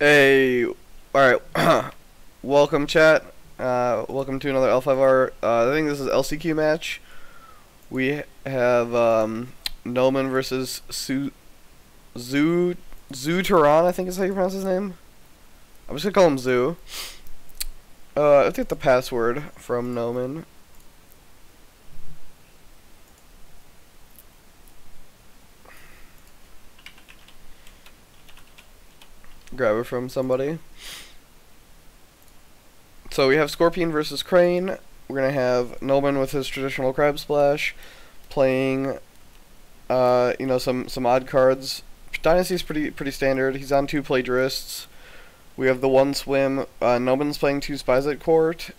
Hey, alright. Welcome, chat. Welcome to another L5R. I think this is LCQ match. We have Nomen versus Szuturon, I think is how you pronounce his name. I'm just gonna call him Zoo. Let's get the password from Nomen. Grab it from somebody. So we have Scorpion versus Crane. We're gonna have Nomen with his traditional crab splash, playing some odd cards. Dynasty's pretty standard. He's on 2 plagiarists. We have the 1 swim. Nomen's playing 2 spies at court,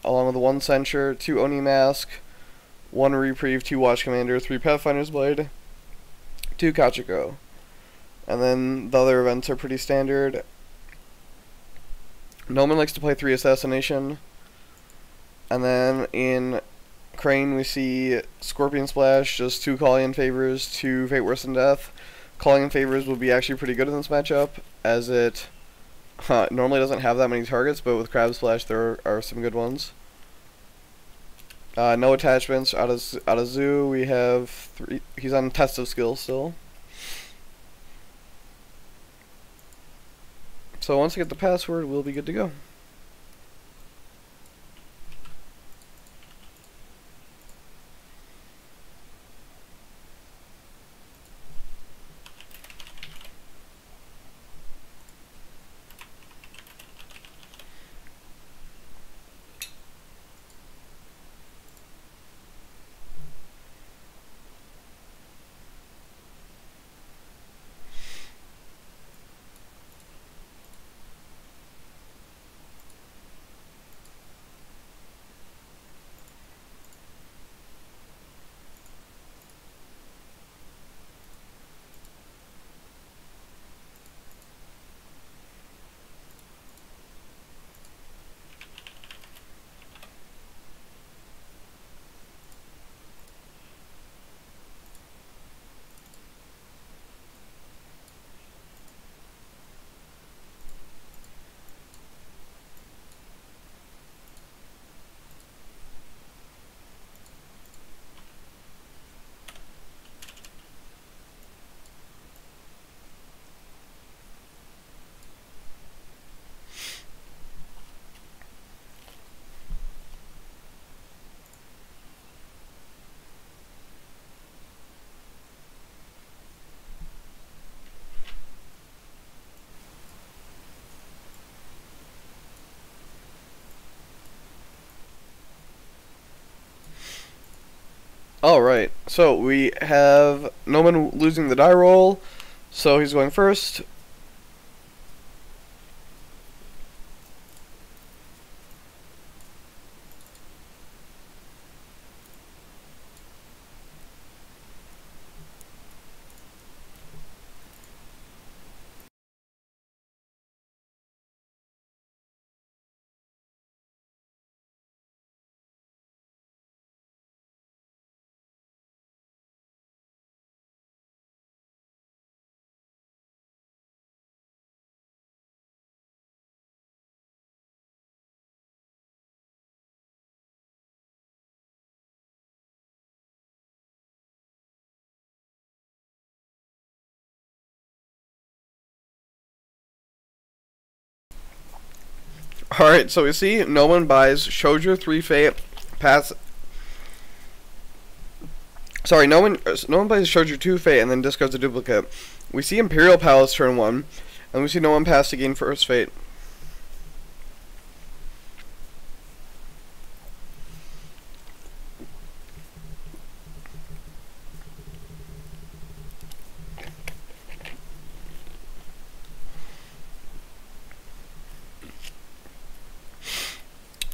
along with the 1 censure, 2 Oni mask, 1 reprieve, 2 watch commander, 3 pathfinder's blade, 2 Kachiko. And then the other events are pretty standard. Nomen likes to play 3 assassination. And then in Crane we see Scorpion Splash, just 2 Calling Favors, 2 Fate Worse Than Death. Calling Favors would be actually pretty good in this matchup, as it normally doesn't have that many targets, but with Crab Splash there are some good ones. No attachments out of Zoo. We have 3. He's on Test of Skill still. So once I get the password, we'll be good to go. Alright, so we have Nomen losing the die roll, so he's going first. Alright, so we see Nomen buys Shojo 3 Fate, Nomen buys Shojo 2 Fate and then discards a duplicate. We see Imperial Palace turn 1, and we see Nomen pass to gain first Fate.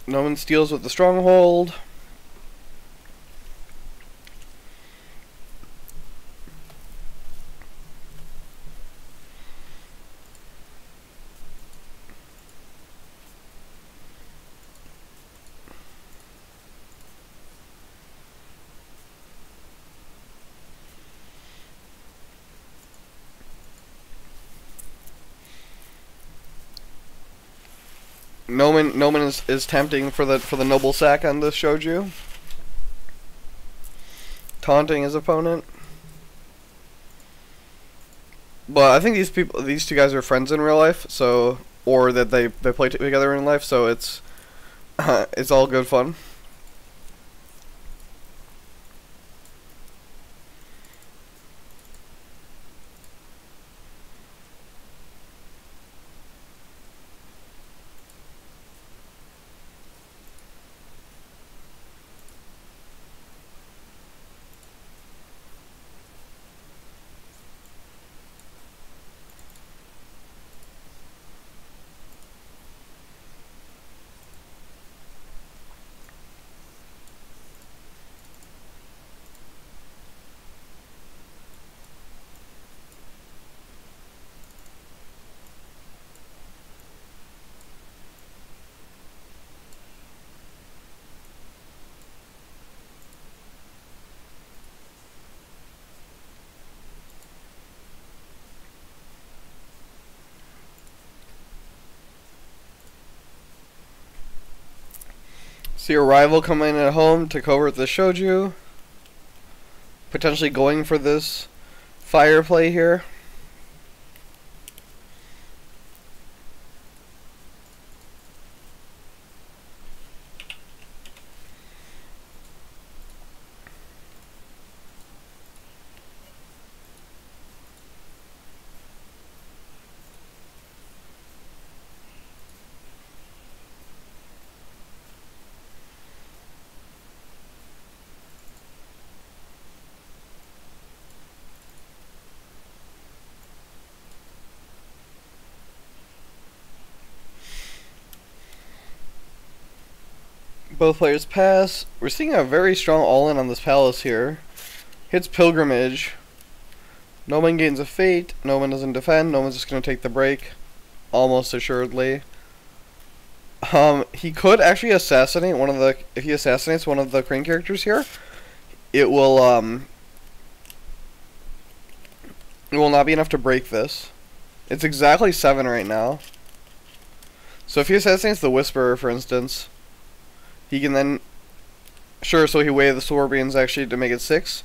Nomen steals with the Stronghold. Nomen is tempting for the noble sack on this shoju, taunting his opponent. But I think these two guys are friends in real life, so or that they play together in life, so it's all good fun. See your rival coming in at home to covert the shoju. Potentially going for this fire play here. Both players pass. We're seeing a very strong all-in on this palace here. Hits Pilgrimage. Nomen gains a Fate. Nomen doesn't defend. Nomen's just going to take the break. Almost assuredly. He could actually assassinate one of the... If he assassinates one of the Crane characters here, it will not be enough to break this. It's exactly 7 right now. So if he assassinates the Whisperer, for instance... He can then... Sure, so he weighed the Scorpions actually to make it 6.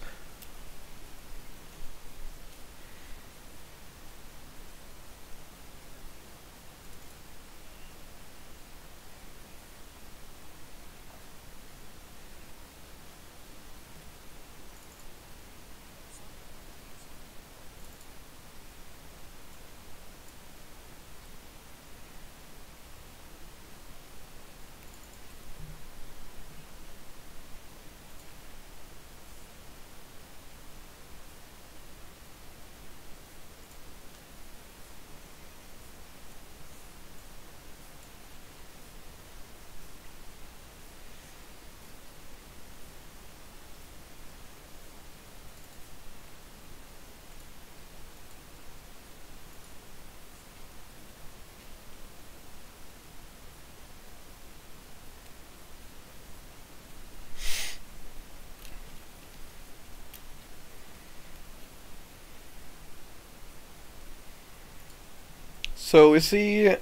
So we see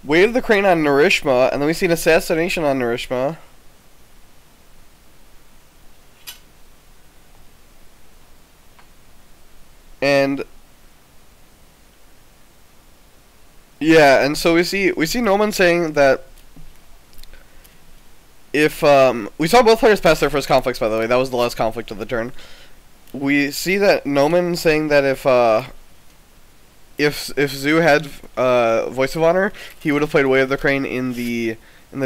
Weight of the Crane on Narishma, and then we see an assassination on Narishma. And yeah, and so we see Nomen saying that if we saw both players pass their first conflicts, by the way. That was the last conflict of the turn. We see that Nomen saying that if Zoo had Voice of Honor, he would have played Way of the Crane in the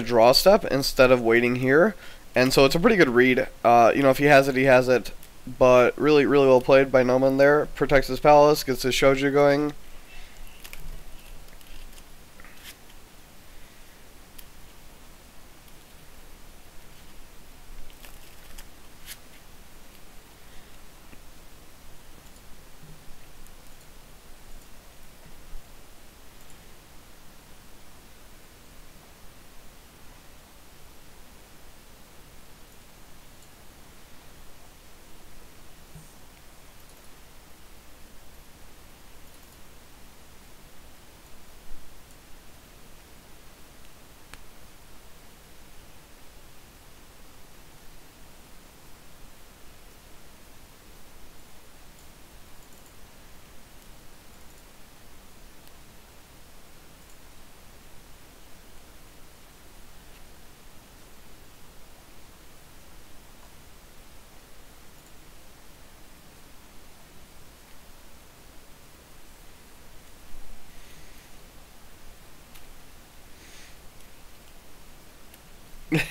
draw step instead of waiting here, and so it's a pretty good read. You know, if he has it, he has it. But really, really well played by Nomen there. Protects his palace, gets his shoju going.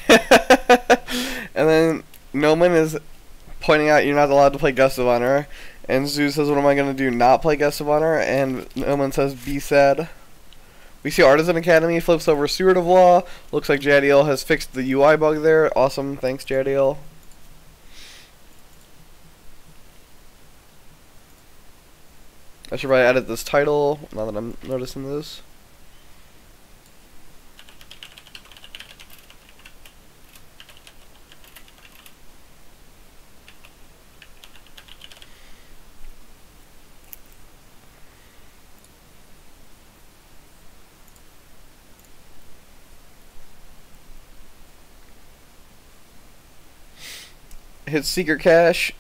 And then Nomen is pointing out you're not allowed to play Guest of Honor. And Zoo says, what am I going to do, not play Guest of Honor? And Nomen says, be sad. We see Artisan Academy flips over Steward of Law. Looks like Jadiel has fixed the UI bug there. Awesome, thanks Jadiel. I should probably edit this title, now that I'm noticing this. Hit Secret Cache.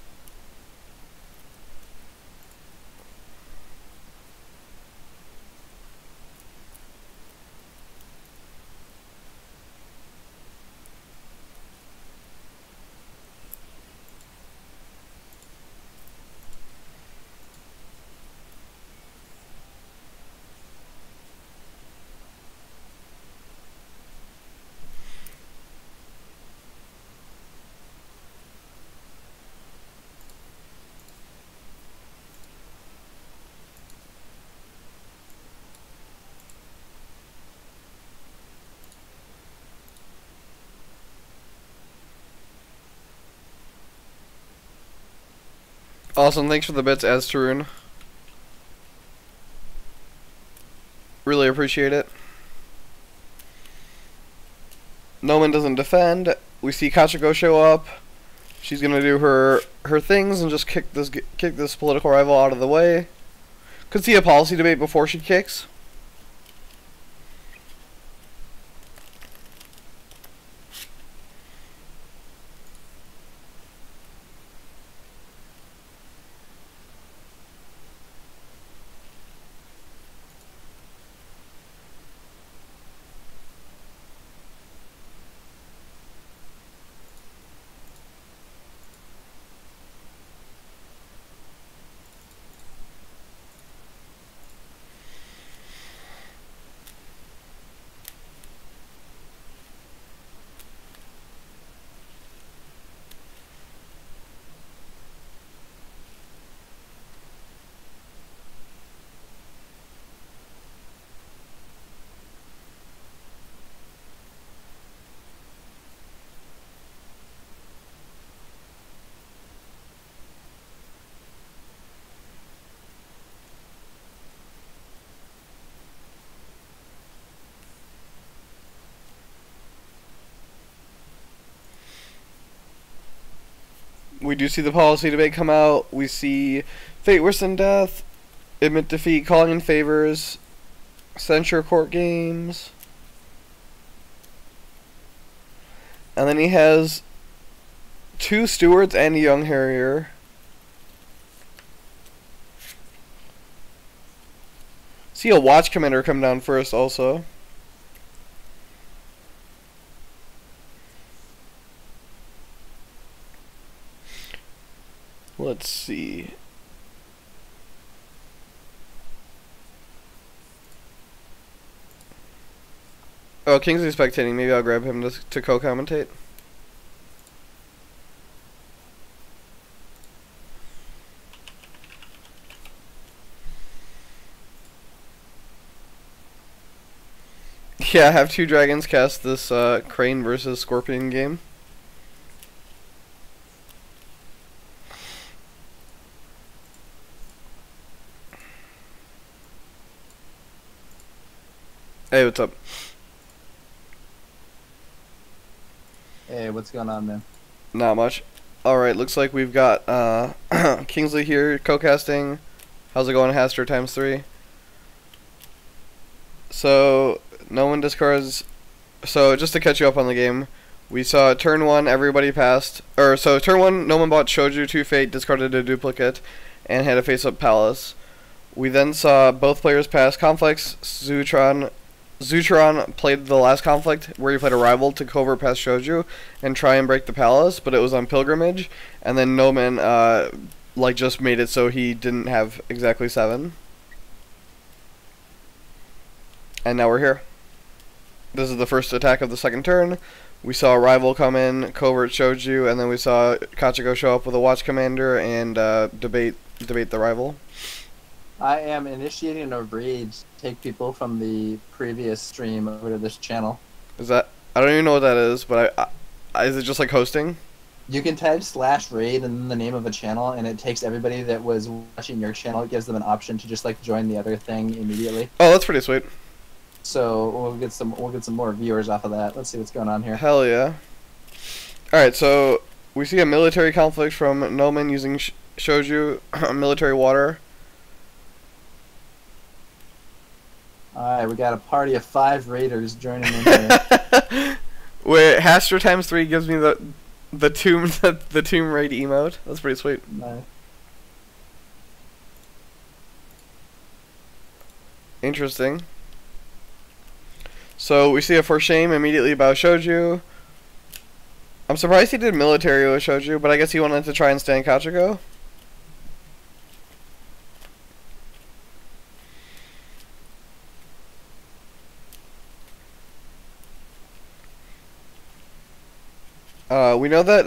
Awesome, thanks for the bits, Szuturon. Really appreciate it. Nomen doesn't defend. We see Kachiko show up. She's gonna do her things and just kick this political rival out of the way. Could see a policy debate before she kicks. We do see the policy debate come out. We see fate worse than death, admit defeat, calling in favors, censure court games. And then he has 2 stewards and a young harrier. See a watch commander come down first also. Let's see. Oh, Kingsley's spectating. Maybe I'll grab him to co-commentate. Yeah, I have 2 dragons cast this Crane versus Scorpion game. Hey, what's up? Hey, what's going on, man? Not much. Alright, looks like we've got Kingsley here co-casting. How's it going, Haster ×3? So, no one discards. So, just to catch you up on the game, we saw turn 1, everybody passed. So turn 1, no one bought Shoju 2 Fate, discarded a duplicate, and had a face-up Palace. We then saw both players pass conflicts. Szuturon played the last conflict where he played a rival to covert past Shoju and try and break the palace, but it was on pilgrimage. And then Nomen just made it so he didn't have exactly 7. And now we're here. This is the first attack of the second turn. We saw a rival come in, covert Shoju, and then we saw Kachiko show up with a watch commander and debate the rival. I am initiating a raid to take people from the previous stream over to this channel. Is that? I don't even know what that is, but is it just like hosting? You can type /raid and then the name of a channel, and it takes everybody that was watching your channel. It gives them an option to just like join the other thing immediately. Oh, that's pretty sweet. So we'll get some more viewers off of that. Let's see what's going on here. Hell yeah! All right, so we see a military conflict from Nomen using Shoju military water. Alright, we got a party of 5 raiders joining in here. Wait, Haster ×3 gives me the tomb raid emote. That's pretty sweet. Nice. Interesting. So we see a for shame immediately about Shoju. I'm surprised he did military with Shoju, but I guess he wanted to try and stand Kachiko. We know that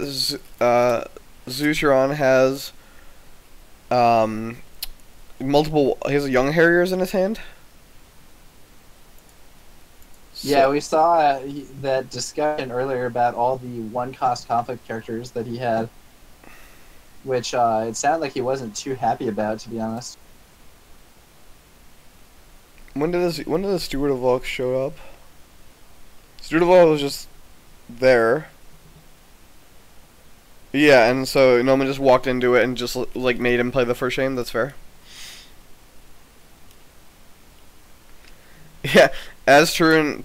Szuturon has multiple. He has young Harriers in his hand. So, Yeah, we saw that discussion earlier about all the one-cost conflict characters that he had, which it sounded like he wasn't too happy about, to be honest. when did the Steward of Luck show up? Steward of Luck was just there. Yeah, and so Nomen just walked into it and just like made him play the first shame. That's fair. Yeah, as Szuturon,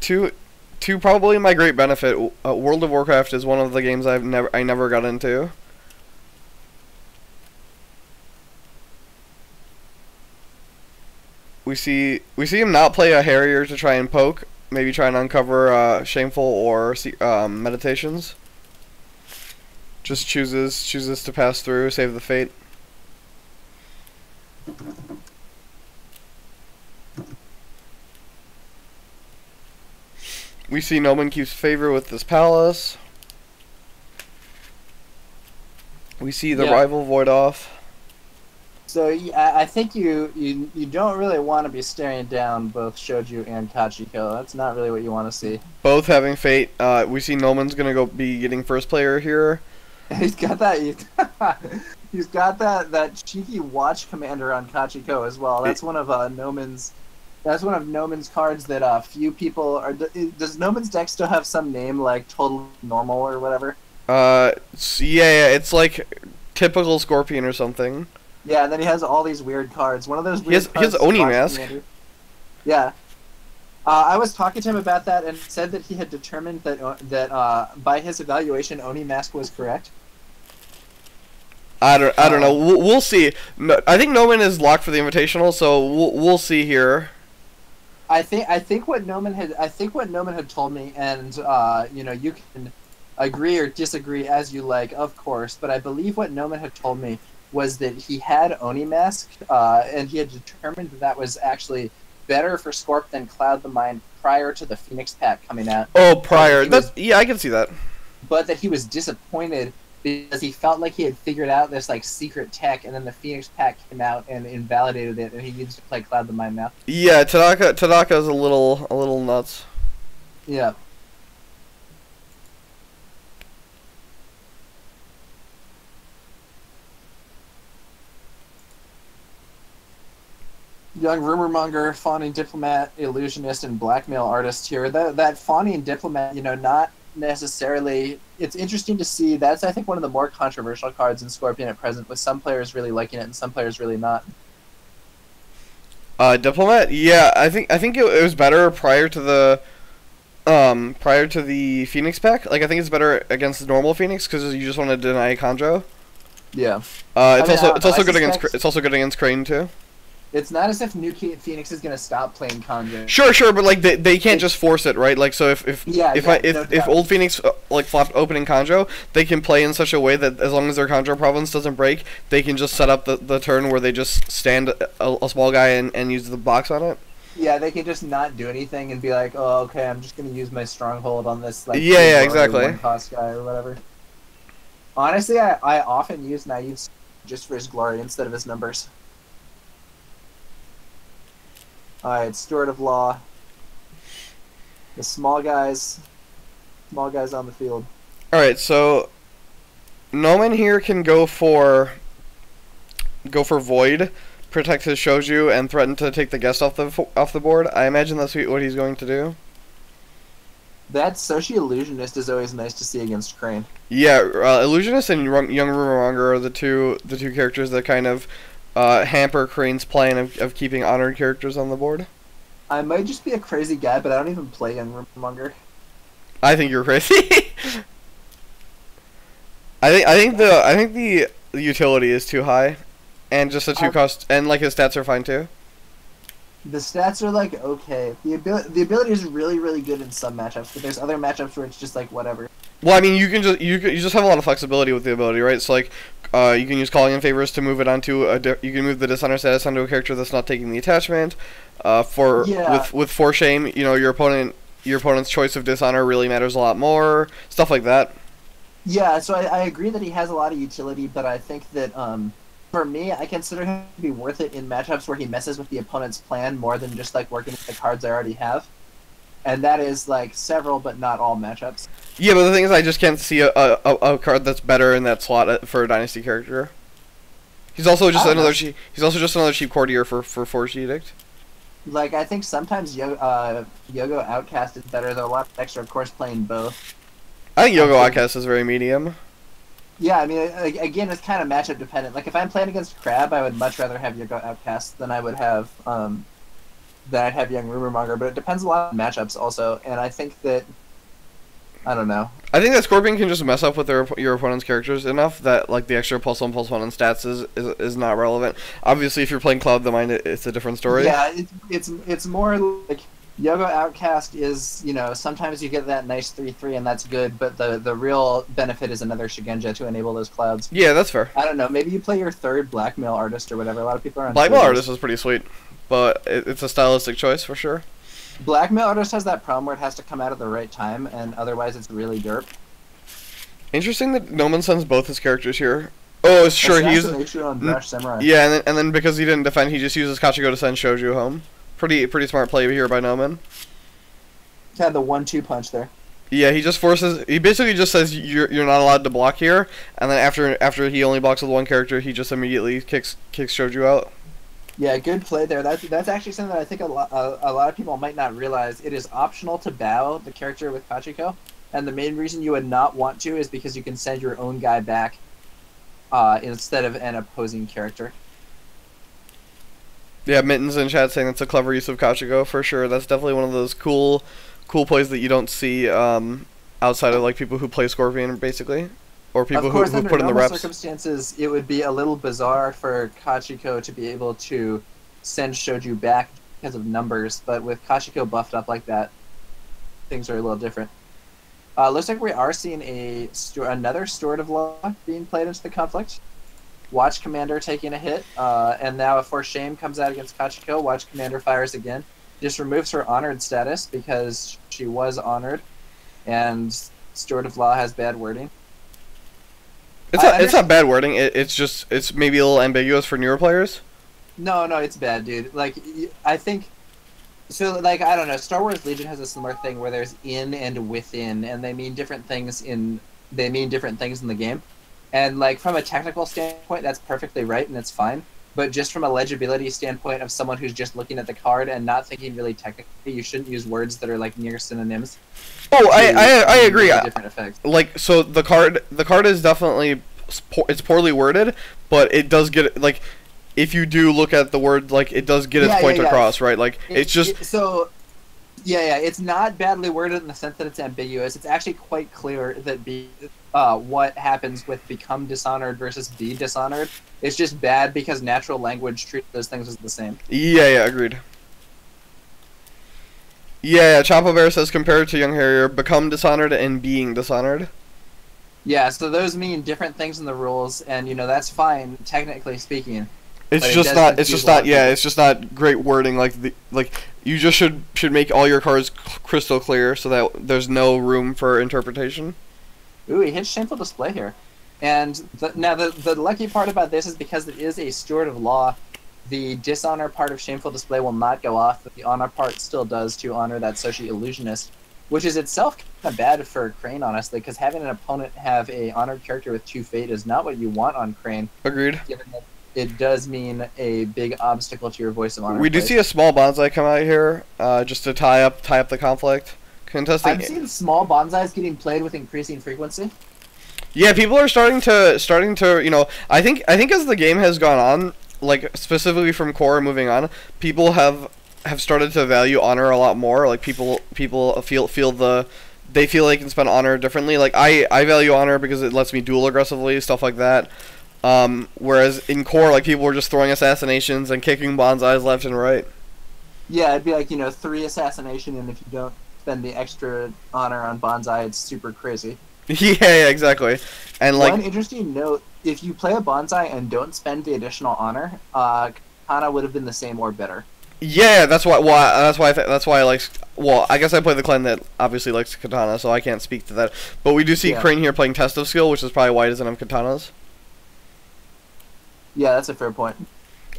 to probably my great benefit, World of Warcraft is one of the games I never got into. We see him not play a Harrier to try and poke, maybe try and uncover shameful or meditations. Just chooses to pass through, save the fate. We see Nomen keeps favor with this palace. We see the rival void off. So I think you don't really want to be staring down both Shoju and Kachiko. That's not really what you want to see. Both having fate. We see Nomen's gonna be getting first player here. He's got that. He's got that cheeky watch commander on Kachiko as well. That's one of Nomen's. That's one of Nomen's cards that few people are. Does Nomen's deck still have some name like Total Normal or whatever? Yeah, it's like typical Scorpion or something. Yeah, and then he has all these weird cards. One of those weird he has Oni Mask. Commander. Yeah. I was talking to him about that and said that he had determined that by his evaluation, Oni Mask was correct. I don't know. We'll see. No, I think Nomen is locked for the Invitational, so we'll see here. I think what Nomen had told me, and you can agree or disagree as you like, of course. But I believe what Nomen had told me was that he had Oni Mask, and he had determined that was actually better for Scorp than Cloud the Mind prior to the Phoenix pack coming out. Oh, prior. Yeah, I can see that. But that he was disappointed because he felt like he had figured out this like secret tech, and then the Phoenix pack came out and invalidated it, and he needs to play Cloud the Mind now. Yeah, Tadaka is a little nuts. Yeah. Young rumor monger, fawning diplomat, illusionist, and blackmail artist here. That fawning diplomat, not necessarily. It's interesting to see. That's, I think, one of the more controversial cards in Scorpion at present, with some players really liking it and some players really not. Diplomat? Yeah, I think it was better prior to the Phoenix pack. Like, I think it's better against the normal Phoenix because you just want to deny Conjo. Yeah. It's also good against Crane too. It's not as if New Phoenix is gonna stop playing Conjo. Sure, but like they can't just force it, right? Like, so if Old Phoenix like flopped opening Conjo, they can play in such a way that as long as their Conjo province doesn't break, they can just set up the turn where they just stand a small guy and use the box on it. Yeah, they can just not do anything and be like, oh, okay, I'm just gonna use my stronghold on this like Yeah, yeah, glory exactly. one cost guy or whatever. Honestly, I often use naive just for his glory instead of his numbers. Alright, Steward of Law. The small guys on the field. Alright, so Nomen here can go for Void, protect his Shoju, and threaten to take the guest off the board. I imagine that's what he's going to do. That Soshi Illusionist is always nice to see against Crane. Yeah, Illusionist and Young Rumonger are the two characters that kind of hamper Crane's plan of keeping honored characters on the board. I might just be a crazy guy, but I don't even play Young Rumonger. I think you're crazy. I think the utility is too high, and just the 2 cost, and like his stats are fine too. The stats are like okay. The ability is really really good in some matchups, but there's other matchups where it's just like whatever. Well, I mean, you just have a lot of flexibility with the ability, right? So like, you can use Calling in Favors to move it onto you can move the Dishonor status onto a character that's not taking the attachment. With For Shame, you know, your opponent's choice of Dishonor really matters a lot more. Stuff like that. Yeah, so I agree that he has a lot of utility, but I think that for me, I consider him to be worth it in matchups where he messes with the opponent's plan more than just like working with the cards I already have. And that is like several, but not all matchups. Yeah, but the thing is, I just can't see a card that's better in that slot for a Dynasty character. He's also just another cheap courtier for Force Edict. Like I think sometimes Yogo Outcast is better. Though a lot of decks are of course playing both. I think Yogo Outcast is very medium. Yeah, I mean, again, it's kind of matchup dependent. Like if I'm playing against Crab, I would much rather have Yogo Outcast than I would have Young Rumormonger. But it depends a lot on matchups also, and I think that I don't know. I think that Scorpion can just mess up with your opponent's characters enough that like the extra +1/+1 on stats is not relevant. Obviously, if you're playing Cloud the Mind, it's a different story. Yeah, it's more like Yogo Outcast is, you know, sometimes you get that nice 3/3 and that's good, but the real benefit is another Shigenja to enable those clouds. Yeah, that's fair. I don't know, maybe you play your third Blackmail Artist or whatever. A lot of people are on Blackmail Artist is pretty sweet, but it's a stylistic choice for sure. Blackmail Artist has that problem where it has to come out at the right time, and otherwise it's really derp. Interesting that Nomen sends both his characters here. Oh, sure, he uses... Yeah, and then because he didn't defend, he just uses Kachiko to send Shoju home. Pretty smart play here by Nomen. Had the 1-2 punch there. Yeah, he basically just says you're not allowed to block here, and then after he only blocks with one character, he just immediately kicks Shoju out. Yeah, good play there. That's actually something that I think a lot of people might not realize. It is optional to bow the character with Kachiko, and the main reason you would not want to is because you can send your own guy back instead of an opposing character. Yeah, Mittens in chat saying that's a clever use of Kachiko for sure. That's definitely one of those cool plays that you don't see outside of like people who play Scorpion basically, or people who put in the reps. Of course, under normal circumstances, it would be a little bizarre for Kachiko to be able to send Shoju back because of numbers, but with Kachiko buffed up like that, things are a little different. Looks like we are seeing another Steward of Law being played into the conflict. Watch Commander taking a hit, and now if For Shame comes out against Kachiko, Watch Commander fires again. Just removes her honored status because she was honored, and Steward of Law has bad wording. It's not bad wording. It's maybe a little ambiguous for newer players. No, it's bad, dude. Like I think. So, like, I don't know, Star Wars Legion has a similar thing where there's in and within, and they mean different things in the game. And, like, from a technical standpoint, that's perfectly right, and it's fine. But just from a legibility standpoint of someone who's just looking at the card and not thinking really technically, you shouldn't use words that are, like, near synonyms. Oh, I agree. Different effects. Like, so the card is definitely, it's poorly worded, but it does get, like... If you do look at the word, like, it does get its point across, right? Like, it's just... it's not badly worded in the sense that it's ambiguous. It's actually quite clear that what happens with become dishonored versus be dishonored. It's just bad because natural language treats those things as the same. Yeah, agreed. Yeah, Chapo Bear says, compared to Young Harrier, become dishonored and being dishonored. Yeah, so those mean different things in the rules, and, you know, that's fine, technically speaking. It's just not great wording. Like You just should make all your cards crystal clear so that there's no room for interpretation. Ooh, he hits Shameful Display here. And the lucky part about this is because it is a Steward of Law, the dishonor part of Shameful Display will not go off, but the honor part still does to honor that Soshi Illusionist, which is itself kind of bad for Crane, honestly, because having an opponent have a honored character with 2 Fate is not what you want on Crane. Agreed. Given that it does mean a big obstacle to your Voice of Honor. We do see a small bonsai come out here, just to tie up the conflict. Contesting. I've seen small bonsais getting played with increasing frequency. Yeah, people are starting to you know, I think as the game has gone on, like specifically from core moving on, people have started to value honor a lot more. Like people they feel they can spend honor differently. Like I value honor because it lets me duel aggressively, stuff like that. Whereas in core, like people were just throwing assassinations and kicking bonsais left and right. Yeah, it'd be like, 3 assassination, and if you don't spend the extra honor on bonsai, it's super crazy. Yeah, exactly. And like one interesting note: if you play a bonsai and don't spend the additional honor, Katana would have been the same or better. Yeah, that's why I like. Well, I guess I play the clan that obviously likes Katana, so I can't speak to that. But we do see Crane here playing Test of Skill, which is probably why he doesn't have Katanas. Yeah, that's a fair point.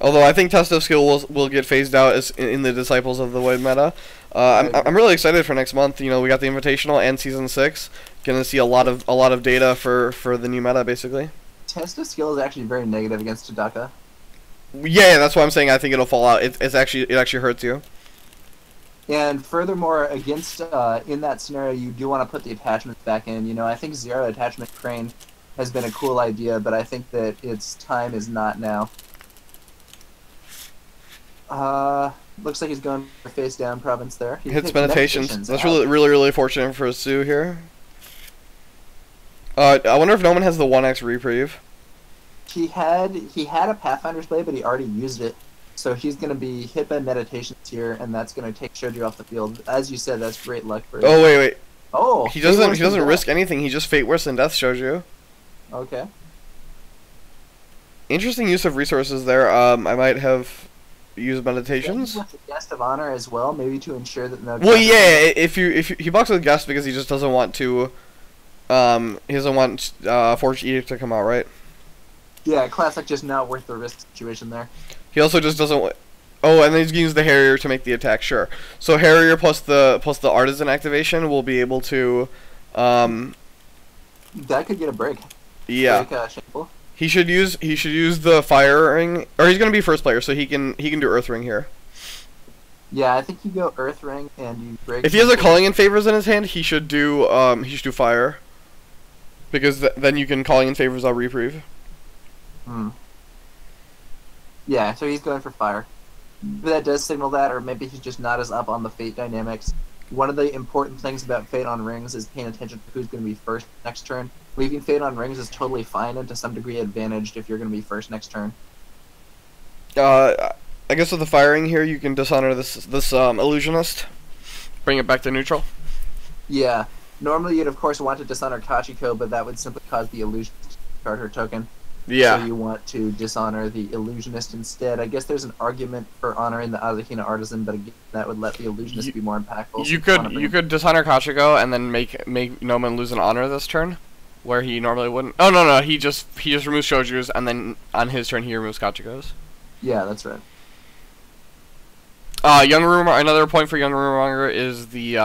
Although I think Test of Skill will get phased out as in the Disciples of the Void meta. I'm really excited for next month. You know, we got the Invitational and Season 6. Gonna see a lot of data for the new meta, basically. Test of Skill is actually very negative against Tadaka. Yeah, that's why I'm saying I think it'll fall out. It actually hurts you. And furthermore, against in that scenario, you do want to put the attachments back in. I think 0 attachment Crane has been a cool idea, but I think that its time is not now. Looks like he's going for face down province there. He hits Meditations. That's really fortunate for Sue here. I wonder if Nomen has the 1x reprieve. He had a Pathfinder's Blade, but he already used it. So he's going to be hit by Meditations here, and that's going to take Shoju off the field. As you said, that's great luck for him. Oh, wait. Oh, he doesn't risk anything. He just Fate Worse Than Death Shoju. Okay. Interesting use of resources there. I might have used Meditations. With the Guest of Honor as well, maybe to ensure that no. Well, yeah, if he blocks with Guest because he just doesn't want to. He doesn't want Forged Edict to come out, right? Yeah, classic, just not worth the risk situation there. He also just doesn't. Oh, and then he's gonna use the Harrier to make the attack. Sure. So Harrier plus the Artisan activation will be able to. That could get a break. Yeah. Break, Shameful. He should use the Fire Ring, or he's gonna be first player, so he can do Earth Ring here. Yeah, I think you go Earth Ring and you break. If he has a Calling in Favors in his hand, he should do Fire, because then you can Calling in Favors out reprieve. Hmm. Yeah, so he's going for Fire. But that does signal that, or maybe he's just not as up on the Fate dynamics. One of the important things about Fate on Rings is paying attention to who's going to be first next turn. Leaving Fate on Rings is totally fine and to some degree advantaged if you're going to be first next turn. I guess with the firing here, you can dishonor this Illusionist, bring it back to neutral. Yeah, normally you'd of course want to dishonor Kachiko, but that would simply cause the Illusionist to discard her token. Yeah. So you want to dishonor the Illusionist instead. I guess there's an argument for honoring the Azahina Artisan, but again, that would let the Illusionist be more impactful. You could dishonor Kachiko and then make Nomen lose an honor this turn, where he normally wouldn't. Oh no, he just removes Shoju's, and then on his turn he removes Kachiko's. Yeah, that's right. Another point for Young Rumonger is the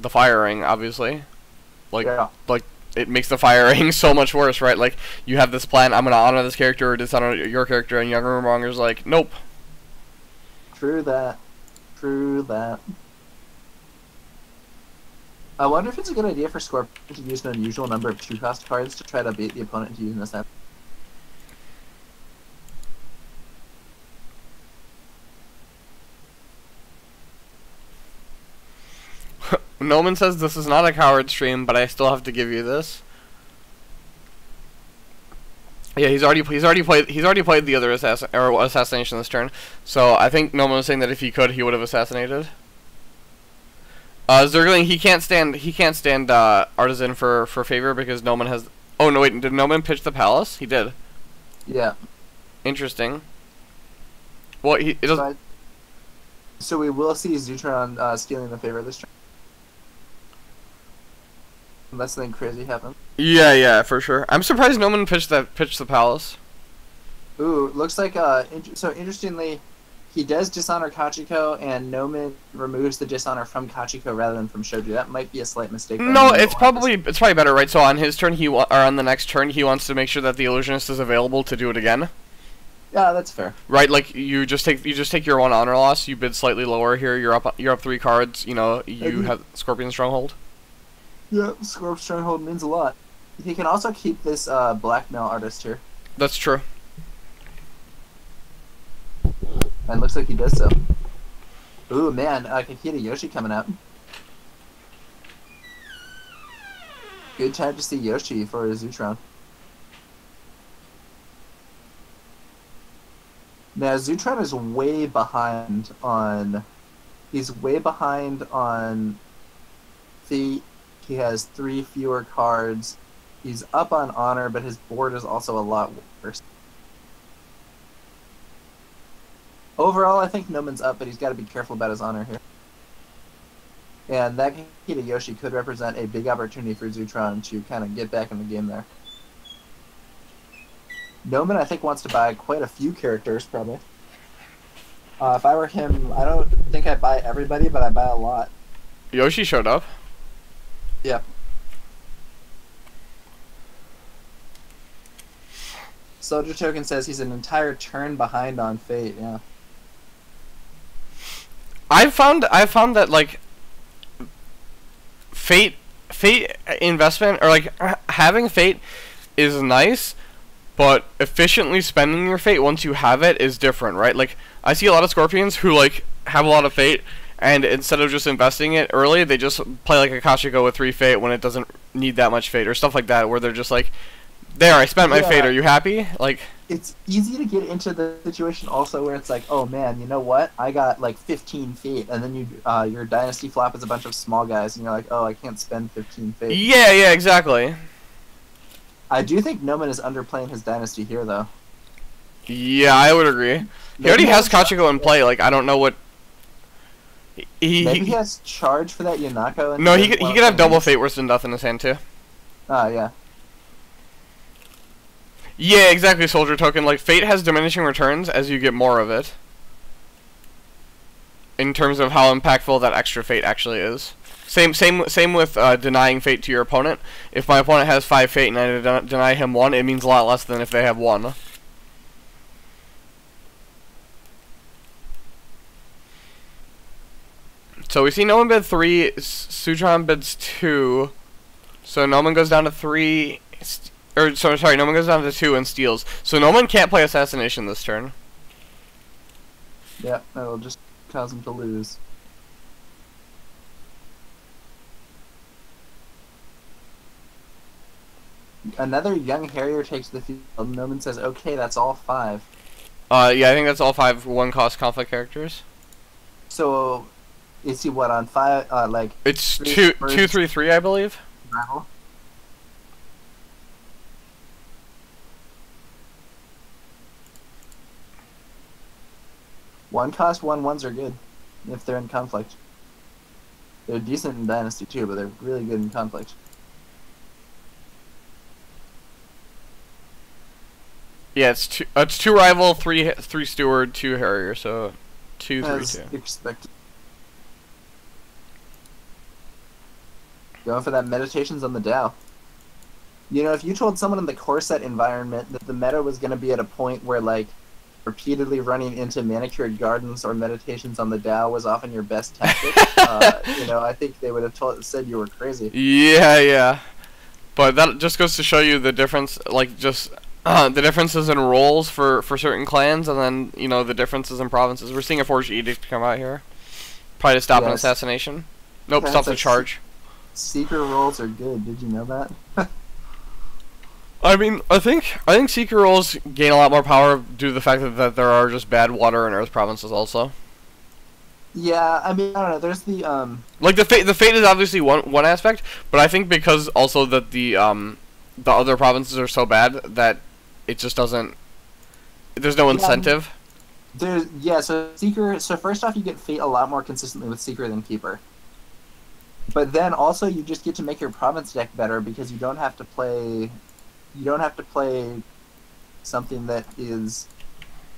firing, obviously. Like it makes the firing so much worse, right? Like you have this plan, I'm gonna honor this character or dishonor your character, and Young Rumonger's like, nope. True that. I wonder if it's a good idea for Scorpion to use an unusual number of 2-cost cards to try to bait the opponent into using this app. Nomen says this is not a coward stream, but I still have to give you this. Yeah, he's already played the other assassination this turn. So I think Nomen was saying that if he could, he would have assassinated. Zergling, he can't stand Artisan for favor because Nomen has. Oh no, wait, did Nomen pitch the Palace? He did. Yeah. Interesting. Well, it doesn't. So we will see Szuturon stealing the favor this turn. Unless something crazy happens. Yeah, yeah, for sure. I'm surprised Nomen pitched the palace. Ooh, looks like so interestingly, he does dishonor Kachiko, and Nomen removes the dishonor from Kachiko rather than from Shoju. That might be a slight mistake. No, it's probably better, right? So on his turn, or on the next turn, he wants to make sure that the illusionist is available to do it again. Yeah, that's fair. Right, like you just take your one honor loss. You bid slightly lower here. You're up 3 cards. You know, you have Scorpion Stronghold. Yeah, Scorpion Stronghold means a lot. He can also keep this blackmail artist here. That's true. And looks like he does so. Ooh, man, Kakita Yoshi coming out. Good time to see Yoshi for Szuturon. Now, Szuturon is way behind on... He's way behind on Fate. He has 3 fewer cards. He's up on Honor, but his board is also a lot worse. Overall, I think Nomen's up, but he's got to be careful about his honor here. And that Kakita Yoshi could represent a big opportunity for Szuturon to kind of get back in the game there. Nomen, I think, wants to buy quite a few characters, probably. If I were him, I don't think I'd buy everybody, but I'd buy a lot. Yoshi showed up. Yep. Soldier Token says he's an entire turn behind on Fate, yeah. I found that like Fate investment, or like having Fate is nice, but efficiently spending your Fate once you have it is different, right? Like I see a lot of Scorpions who like have a lot of Fate, and instead of just investing it early, they just play like a Kachiko with 3 Fate when it doesn't need that much Fate, or stuff like that, where they're just like, there, I spent my Fate, are you happy? Like, it's easy to get into the situation also where it's like, oh man, you know what? I got like 15 Fate, and then your Dynasty flop is a bunch of small guys, and you're like, oh, I can't spend 15 Fate. Yeah, yeah, exactly. I do think Nomen is underplaying his Dynasty here, though. Yeah, I would agree. He already has Kachiko in play, like, I don't know what... Maybe he has charge for that Yanako. No, he could have double Fate Worse Than Death in his hand, too. Ah, yeah. Yeah, exactly, Soldier Token. Like, Fate has diminishing returns as you get more of it. In terms of how impactful that extra Fate actually is. Same with denying Fate to your opponent. If my opponent has 5 Fate and I deny him 1, it means a lot less than if they have 1. So we see Nomen bid 3, Szuturon bids 2. So Nomen goes down to 3... Nomen goes down to 2 and steals. So Nomen can't play Assassination this turn. Yeah, that'll just cause him to lose. Another young Harrier takes the field. Nomen says, okay, that's all 5. Yeah, I think that's all 5 1-cost conflict characters. So, is he what, on 5, like... It's 2, 3, 3, I believe. Rival? One cost 1/1s are good if they're in conflict. They're decent in Dynasty too, but they're really good in conflict. Yeah, it's 2 rival, 3 steward, 2 harrier, so 2, 3, As 2. expected. Going for that Meditations on the Dow. You know, if you told someone in the core set environment that the meta was going to be at a point where, like, repeatedly running into Manicured Gardens or Meditations on the Dow was often your best tactic, you know, I think they would have said you were crazy. Yeah, yeah. But that just goes to show you the difference, like, just the differences in roles for certain clans, and then, you know, the differences in provinces. We're seeing a Forged Edict come out here. Probably to stop an assassination. Nope, stop the charge. Seeker rolls are good, did you know that? I mean, I think Seeker rolls gain a lot more power due to the fact that there are just bad water and earth provinces also. Yeah, I mean, I don't know. There's the like the fate is obviously one aspect, but I think because also that the other provinces are so bad that it just doesn't. There's no incentive. So Seeker. So first off, you get Fate a lot more consistently with Seeker than Keeper. But then also you just get to make your province deck better because you don't have to play. You don't have to play something that is.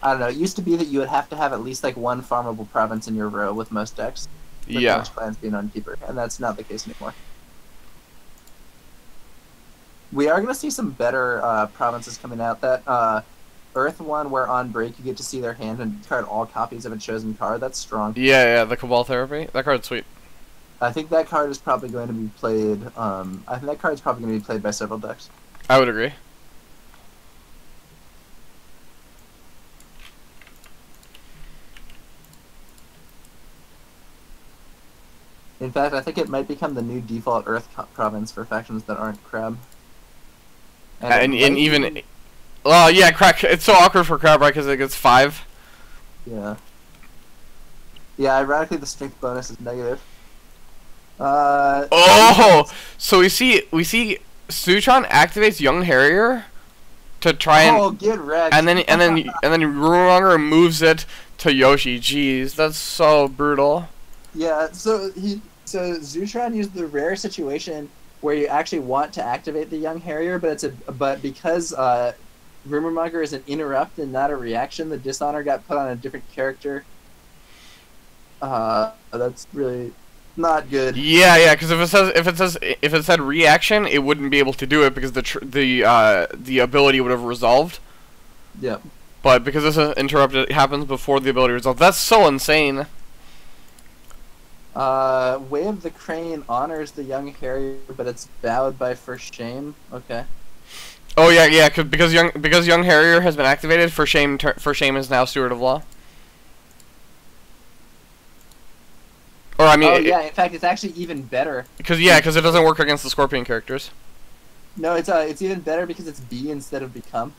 I don't know. It used to be that you would have to have at least like one farmable province in your row with most decks. With Yeah. most clans being on Keeper, and that's not the case anymore. We are going to see some better provinces coming out. That Earth one, where on break you get to see their hand and discard all copies of a chosen card. That's strong. Yeah, the Cabal Therapy. That card's sweet. I think that card is probably going to be played. I think that card is probably going to be played by several decks. I would agree. In fact, I think it might become the new default Earth province for factions that aren't Crab. And even, well, yeah, crack. It's so awkward for Crab, right? Because it gets 5. Yeah. Yeah. Ironically, the strength bonus is negative. Oh, so we see Szuturon activates Young Harrier to try and get wrecked. and then Rumonger moves it to Yoshi. Jeez, that's so brutal. Yeah. So Zutron used the rare situation where you actually want to activate the Young Harrier, but because Rumormonger is an interrupt and not a reaction, the dishonor got put on a different character. That's really not good. Yeah, because if it said reaction, it wouldn't be able to do it because the ability would have resolved. Yep. But because this is interrupted, it happens before the ability resolves. That's so insane. Way of the Crane honors the Young Harrier, but it's bowed by first shame. Okay. Oh yeah, because Young Harrier has been activated. For shame is now Steward of Law. Or I mean, in fact, it's actually even better. Because it doesn't work against the Scorpion characters. No, it's even better because it's B instead of become.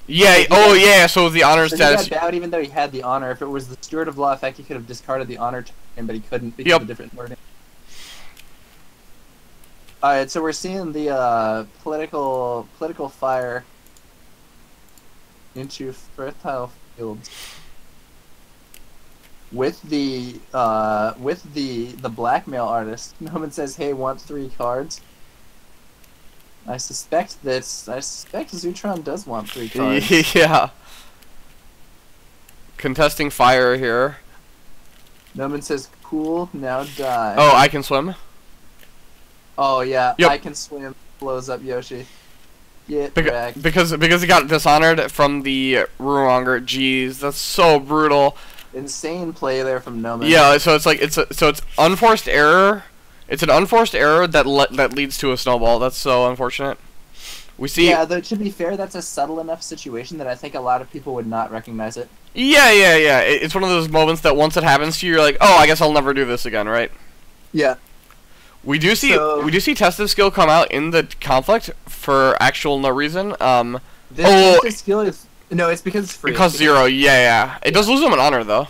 Yeah. So the honor status. He got bowed even though he had the honor. If it was the Steward of Law effect, he could have discarded the honor turn, but he couldn't because of the different wording. All right, so we're seeing the political fire into fertile fields with the blackmail artist. Nomen says, "Hey, want 3 cards?" I suspect Zutron does want 3 cards. Yeah. Contesting fire here. Nomen says, "Cool, now die." Oh, I can swim. Oh yeah, Yep. I can swim. Blows up Yoshi. Get wrecked. Because he got dishonored from the Rumonger. Jeez, that's so brutal. Insane play there from Nomen. Yeah, so it's unforced error. It's an unforced error that leads to a snowball. That's so unfortunate. We see. Yeah, though to be fair, that's a subtle enough situation that I think a lot of people would not recognize it. Yeah. It's one of those moments that once it happens to you, you're like, oh, I guess I'll never do this again, right? Yeah. We do see tested skill come out in the conflict for actual no reason. This skill is it's because it's free. It costs 0. Yeah. It does lose him an honor though.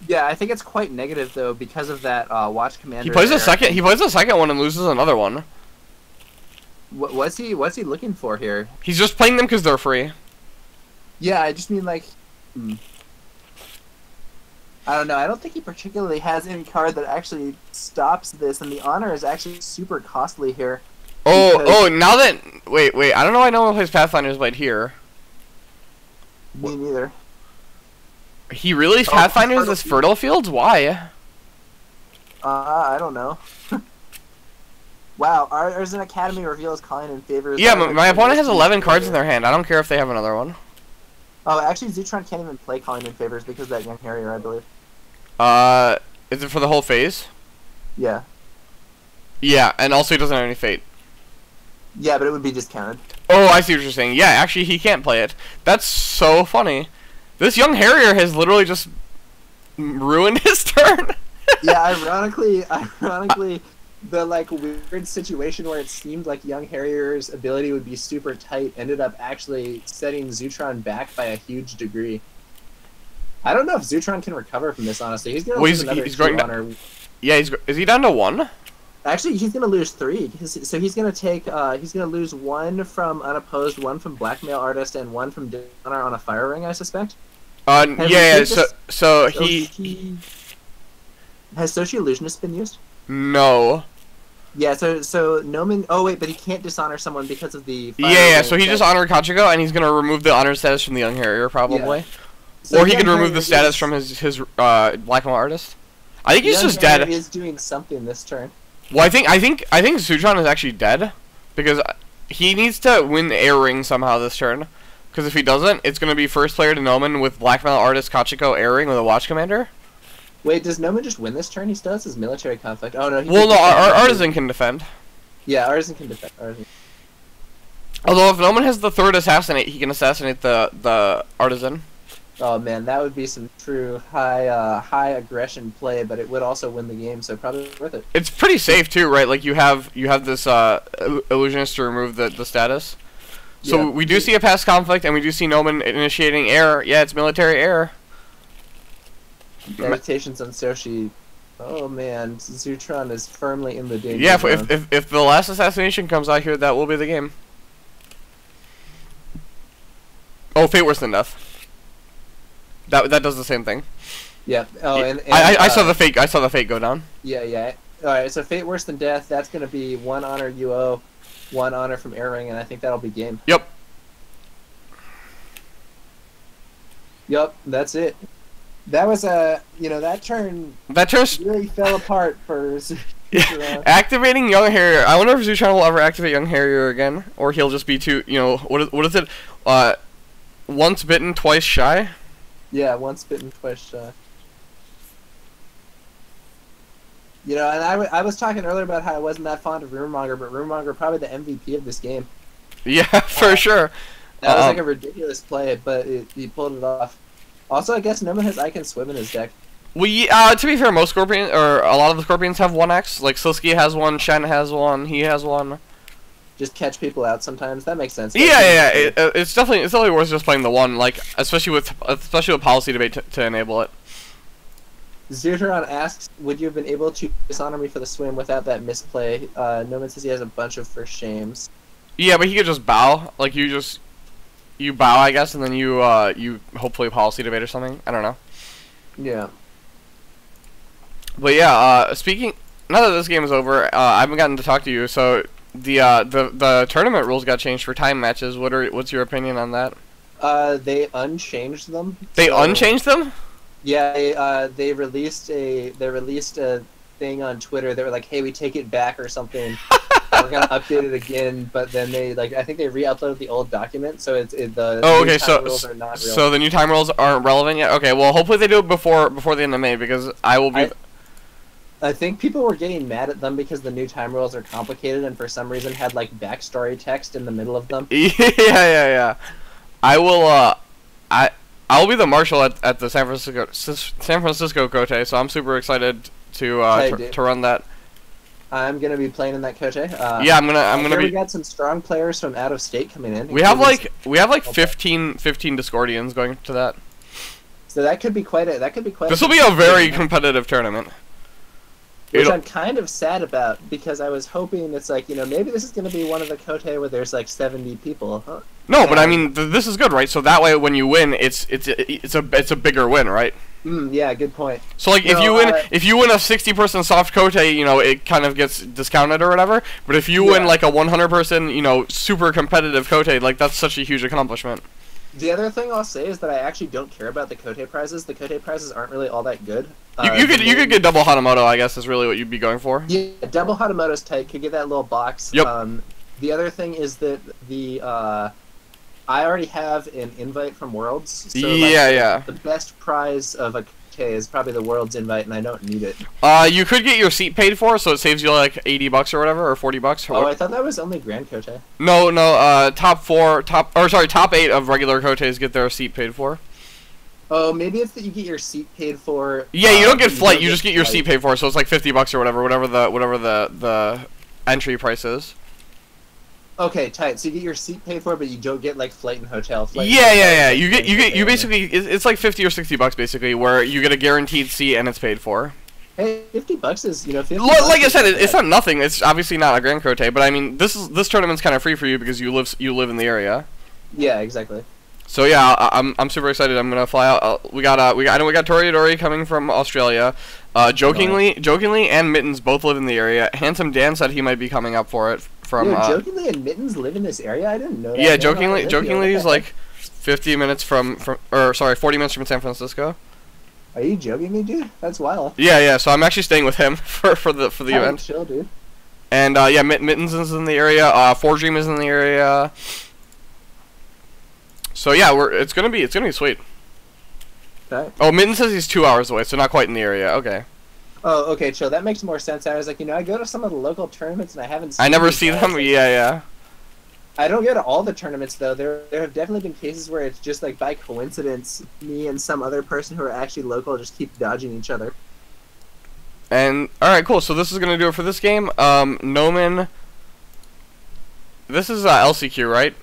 Yeah, I think it's quite negative though because of that watch commander. He plays the second one and loses another one. What's he looking for here? He's just playing them because they're free. Yeah, I just mean like. I don't know. I don't think he particularly has any card that actually stops this, and the honor is actually super costly here. Now that wait, I don't know why no one plays Pathfinder's Blade here. Me neither. He released Pathfinder's as Fertile Fields? Why? I don't know. Wow, Artisan Academy reveals calling in favor. Yeah, my opponent has 11 cards in their hand. I don't care if they have another one. Oh, actually, Zutron can't even play calling in favors because of that Young Harrier, I believe. Is it for the whole phase? Yeah. Yeah, and also he doesn't have any fate. Yeah, but it would be discounted. Oh, I see what you're saying. Yeah, actually, he can't play it. That's so funny. This Young Harrier has literally just ruined his turn. Yeah, ironically, the like weird situation where it seemed like Young Harrier's ability would be super tight ended up actually setting Zutron back by a huge degree. I don't know if Zutron can recover from this. Honestly, he's gonna lose another honor. Yeah, is he down to 1? Actually, he's gonna lose 3. So he's gonna take he's gonna lose 1 from unopposed, 1 from blackmail artist, and 1 from dishonor on a fire ring. I suspect. Yeah. So he has Sochi Illusionist been used? no. Yeah. So Nomen. Oh wait, but he can't dishonor someone because of the. Yeah. So he just honored Kachiko, and he's gonna remove the honor status from the Young Harrier probably, or he can remove the status from his Black Metal Artist. I think he's just dead. He is doing something this turn. Well, I think Szuturon is actually dead because he needs to win the air ring somehow this turn. Because if he doesn't, it's going to be first player to Nomen with Black Metal Artist Kachiko air ring with a Watch Commander. Wait, does Nomen just win this turn? He still has his military conflict. Oh no. Well, no, our Artisan can defend. Yeah, Artisan can defend. Artisan. Although if Nomen has the third assassinate, he can assassinate the Artisan. Oh man, that would be some true high aggression play, but it would also win the game, so probably worth it. It's pretty safe too, right? Like you have this illusionist to remove the status. So yeah. We do see a past conflict, and we do see Nomen initiating air. Yeah, it's military air. Meditations on Sochi. Oh man, Szuturon is firmly in the danger zone. Yeah, if the last assassination comes out here, that will be the game. Oh, fate worse than death. That does the same thing. Yeah. Oh, and I saw the fate. I saw the fate go down. Yeah. All right. So fate worse than death. That's gonna be 1 honor UO, 1 honor from air ring, and I think that'll be game. Yep. That's it. That was that turn. That turn really fell apart for. Activating Young Harrier. I wonder if Szuturon will ever activate Young Harrier again, or he'll just be too. What is it? Once bitten, twice shy. Yeah, once bitten, twice shy. And I was talking earlier about how I wasn't that fond of Rumonger, but Rumonger probably the MVP of this game. Yeah, for sure. That was like a ridiculous play, but he pulled it off. Also, I guess Nomen has I Can Swim in his deck. To be fair, most Scorpions, or a lot of the Scorpions have 1x. Like Slisky has one, Shen has one, he has one. Just catch people out sometimes. That makes sense. Yeah. It's definitely worth just playing the one, like especially with policy debate to enable it. Szuturon asks, would you have been able to dishonor me for the swim without that misplay? Nomen says he has a bunch of first shames. Yeah, but he could just bow. Like you bow, I guess, and then you hopefully policy debate or something. I don't know. Yeah. But yeah, speaking. Now that this game is over, I haven't gotten to talk to you. So the tournament rules got changed for time matches. What's your opinion on that? They unchanged them. They unchanged them? Yeah, they released a thing on Twitter. They were like, "Hey, we take it back" or something. We're gonna update it again, but then they I think they re-uploaded the old document, so the new time rules are not real. So the new time rules aren't relevant yet. Okay, well hopefully they do it before the end of May because I will be. I think people were getting mad at them because the new time rules are complicated and for some reason had like backstory text in the middle of them. Yeah. I will I'll be the marshal at the San Francisco Cote, so I'm super excited to run that. I'm gonna be playing in that Cote. Yeah, I'm gonna be. We got some strong players from out of state coming in. We have like 15 Discordians going to that. So that could be quite a. This will be a very competitive tournament. Which I'm kind of sad about because I was hoping it's like maybe this is gonna be one of the Cote where there's like 70 people. Huh? No, but I mean this is good, right? So that way when you win, it's a bigger win, right? Yeah, good point. So like if you win a 60-person soft Cote, it kind of gets discounted or whatever. But if you win like a 100-person, super competitive Cote, like that's such a huge accomplishment. The other thing I'll say is that I actually don't care about the Cote prizes. The Cote prizes aren't really all that good. You could get double Hanamoto, I guess, is really what you'd be going for. Yeah, double Hanamoto's tight. Could get that little box. Yep. The other thing is that I already have an invite from Worlds. So The best prize of a Cote is probably the Worlds invite, and I don't need it. You could get your seat paid for, so it saves you like $80 or whatever, or $40. Oh, I thought that was only Grand Cote. No. Top 8 of regular Cotes get their seat paid for. Oh, maybe it's that you get your seat paid for. Yeah, you don't get flight. You just get your seat paid for, so it's like $50 or whatever the entry price is. Okay, tight. So you get your seat paid for, but you don't get like flight and hotel. Yeah. You basically it's like $50 or $60 basically, where you get a guaranteed seat and it's paid for. Hey, $50 is $50 like I said, it's not nothing. It's obviously not a Grand Cote, but I mean this tournament's kind of free for you because you live in the area. Yeah, exactly. So yeah, I'm super excited. I'm gonna fly out. I know we got Toreadori coming from Australia. Jokingly, and Mittens both live in the area. Handsome Dan said he might be coming up for it from. Dude, Jokingly and Mittens live in this area. I didn't know that. Yeah, jokingly is like 50 minutes from 40 minutes from San Francisco. Are you joking me, dude? That's wild. Yeah. So I'm actually staying with him for the event. Chill, dude. And yeah, Mittens is in the area. Four Dream is in the area. So yeah, it's gonna be sweet. Okay. Oh, Mitten says he's 2 hours away, so not quite in the area. Okay. Oh, okay, chill. That makes more sense. I was like, I go to some of the local tournaments and I haven't. I never see them. Yeah. I don't go to all the tournaments though. There have definitely been cases where it's just like by coincidence, me and some other person who are actually local just keep dodging each other. And all right, cool. So this is gonna do it for this game. Nomen. This is LCQ, right?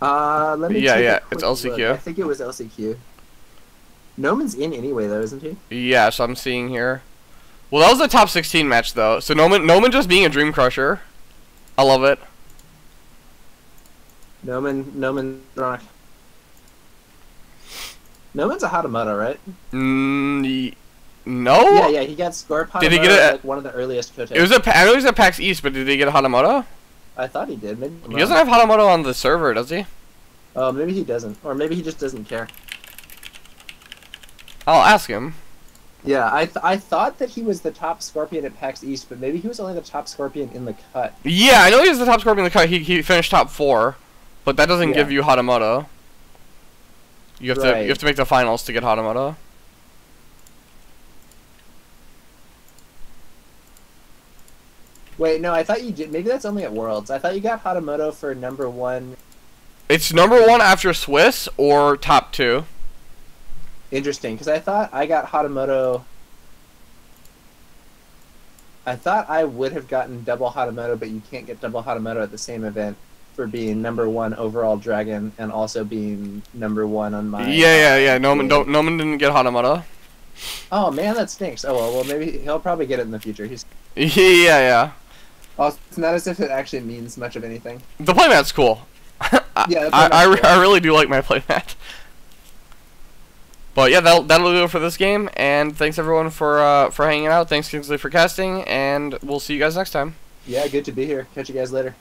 Let me. Yeah. It's LCQ. Look. I think it was LCQ. Nomen's in anyway, though, isn't he? Yeah, so I'm seeing here. Well, that was a top 16 match, though. So Nomen just being a Dream Crusher. I love it. Nomen's a Hatamoto, right? No. Yeah, he got Scorp Hatamoto. Did he get like one of the earliest Kote. It was I know he was at PAX East, but did he get a Hatamoto? I thought he did. Maybe He doesn't have Hatamoto on the server, does he? Oh, maybe he doesn't, or maybe he just doesn't care. I'll ask him. Yeah, I thought that he was the top Scorpion at PAX East, but maybe he was only the top Scorpion in the cut. Yeah, I know he was the top Scorpion in the cut. He finished top 4, but that doesn't give you Hatamoto. You have to make the finals to get Hatamoto. Wait, no, I thought you did. Maybe that's only at Worlds. I thought you got Hatamoto for #1. It's #1 after Swiss or top 2. Interesting, because I thought I got Hatamoto. I thought I would have gotten double Hatamoto, but you can't get double Hatamoto at the same event for being #1 overall dragon and also being #1 on my. Yeah. Nomen didn't get Hatamoto. Oh man, that stinks. Oh well, maybe he'll probably get it in the future. He's. Yeah. Also, it's not as if it actually means much of anything. The playmat's cool. Yeah, I really do like my playmat. But yeah, that'll do it for this game. And thanks everyone for hanging out. Thanks Kingsley for casting, and we'll see you guys next time. Yeah, good to be here. Catch you guys later.